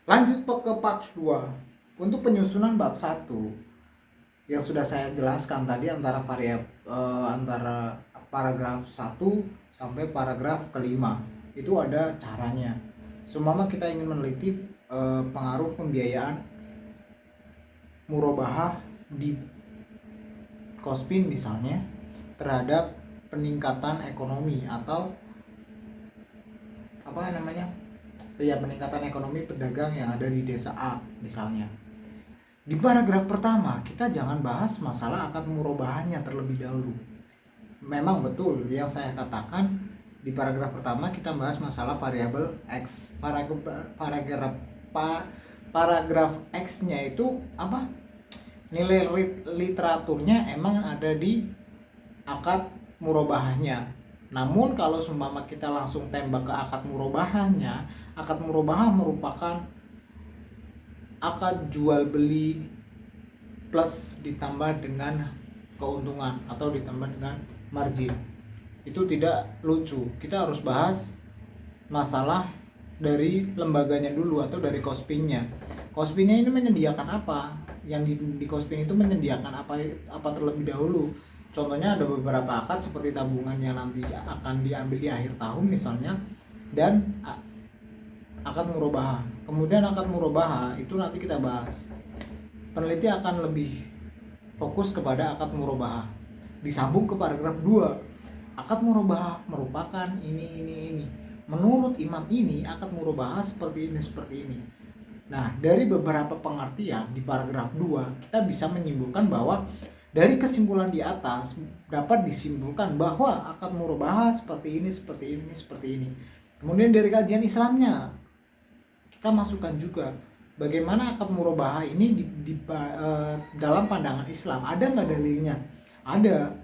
Lanjut ke part 2. Untuk penyusunan bab 1 yang sudah saya jelaskan tadi antara antara paragraf 1 sampai paragraf kelima. Itu ada caranya. Seumpama kita ingin meneliti pengaruh pembiayaan murabahah di Kospin misalnya terhadap peningkatan ekonomi atau peningkatan ekonomi pedagang yang ada di desa A misalnya. Di paragraf pertama kita jangan bahas masalah akad murabahahnya terlebih dahulu. Memang betul yang saya katakan, di paragraf pertama kita bahas masalah variabel X. Paragraf X-nya itu apa? Nilai literaturnya emang ada di akad murabahahnya. Namun kalau seumpama kita langsung tembak ke akad murabahahnya, akad murabahah merupakan akad jual beli plus ditambah dengan keuntungan atau ditambah dengan margin. Itu tidak lucu. Kita harus bahas masalah dari lembaganya dulu atau dari Kospinnya. Kospinnya ini menyediakan apa? Yang di Kospin itu menyediakan apa terlebih dahulu. Contohnya ada beberapa akad seperti tabungan yang nanti akan diambil di akhir tahun misalnya, dan akad murabahah. Kemudian akad murabahah itu nanti kita bahas. Peneliti akan lebih fokus kepada akad murabahah. Disambung ke paragraf 2. Akad murabahah merupakan ini. Menurut imam ini akad murabahah seperti ini. Nah, dari beberapa pengertian di paragraf 2 kita bisa menyimpulkan bahwa dari kesimpulan di atas dapat disimpulkan bahwa akad murabahah seperti ini. Kemudian dari kajian Islamnya kita masukkan juga bagaimana akad murabahah ini dalam pandangan Islam. Ada nggak dalilnya? Ada.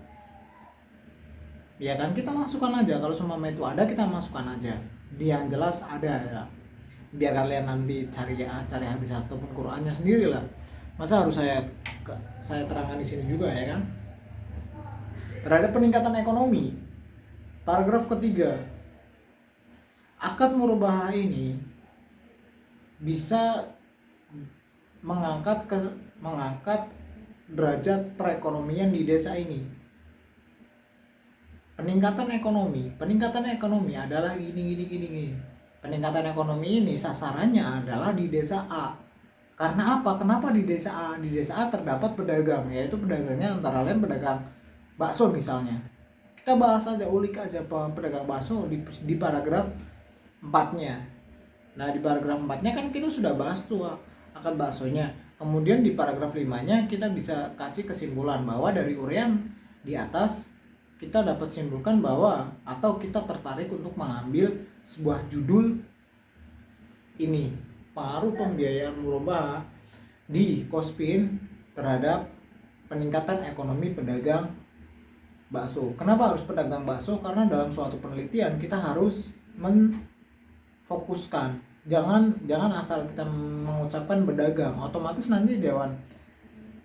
Ya kan, kita masukkan aja. Kalau semua itu ada, kita masukkan aja. Yang jelas ada ya. Biar kalian nanti cari hadis ataupun Qur'annya sendiri lah. Masa harus saya terangkan di sini juga ya kan? Terhadap peningkatan ekonomi. Paragraf ketiga. Akad murabahah ini bisa mengangkat derajat perekonomian di desa ini. Peningkatan ekonomi adalah gini. Peningkatan ekonomi ini sasarannya adalah di desa A. Karena apa? Kenapa di desa A? Di desa A terdapat pedagang, yaitu pedagangnya antara lain pedagang bakso misalnya. Kita bahas aja, ulik aja pedagang bakso di paragraf 4-nya. Nah, di paragraf 4-nya kan kita sudah bahas tuh akad baksonya. Kemudian di paragraf 5-nya kita bisa kasih kesimpulan bahwa dari uraian di atas kita dapat simpulkan bahwa atau kita tertarik untuk mengambil sebuah judul ini, pengaruh pembiayaan murabahah di Kospin terhadap peningkatan ekonomi pedagang bakso. Kenapa harus pedagang bakso? Karena dalam suatu penelitian kita harus menfokuskan. Jangan asal kita mengucapkan pedagang, otomatis nanti dewan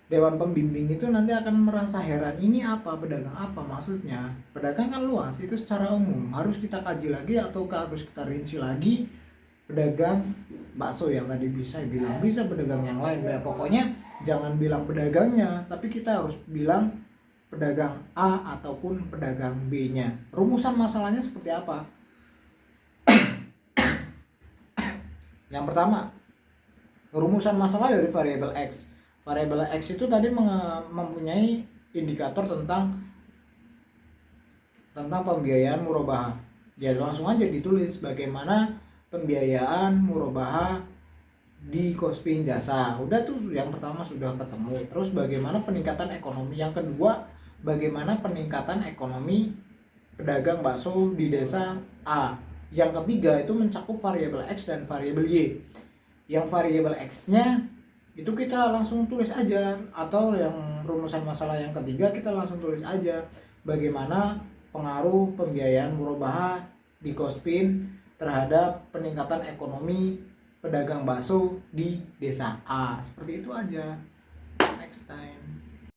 pembimbing itu nanti akan merasa heran, ini apa, pedagang apa maksudnya. Pedagang kan luas, itu secara umum harus kita kaji lagi atau harus kita rinci lagi. Pedagang bakso yang tadi bisa pedagang yang lain ya, pokoknya jangan bilang pedagangnya, tapi kita harus bilang pedagang A ataupun pedagang B nya. Rumusan masalahnya seperti apa? Yang pertama, rumusan masalah dari variabel X. Variabel X itu tadi mempunyai indikator tentang pembiayaan murabahah. Ya langsung aja ditulis bagaimana pembiayaan murabahah di Kospin jasa. Udah tuh, yang pertama sudah ketemu. Terus bagaimana peningkatan ekonomi. Yang kedua, bagaimana peningkatan ekonomi pedagang bakso di desa A. Yang ketiga itu mencakup variabel X dan variabel Y. Yang variabel X-nya itu kita langsung tulis aja, atau yang rumusan masalah yang ketiga kita langsung tulis aja bagaimana pengaruh pembiayaan murabahah di Kospin terhadap peningkatan ekonomi pedagang bakso di desa A. Seperti itu aja. Next time.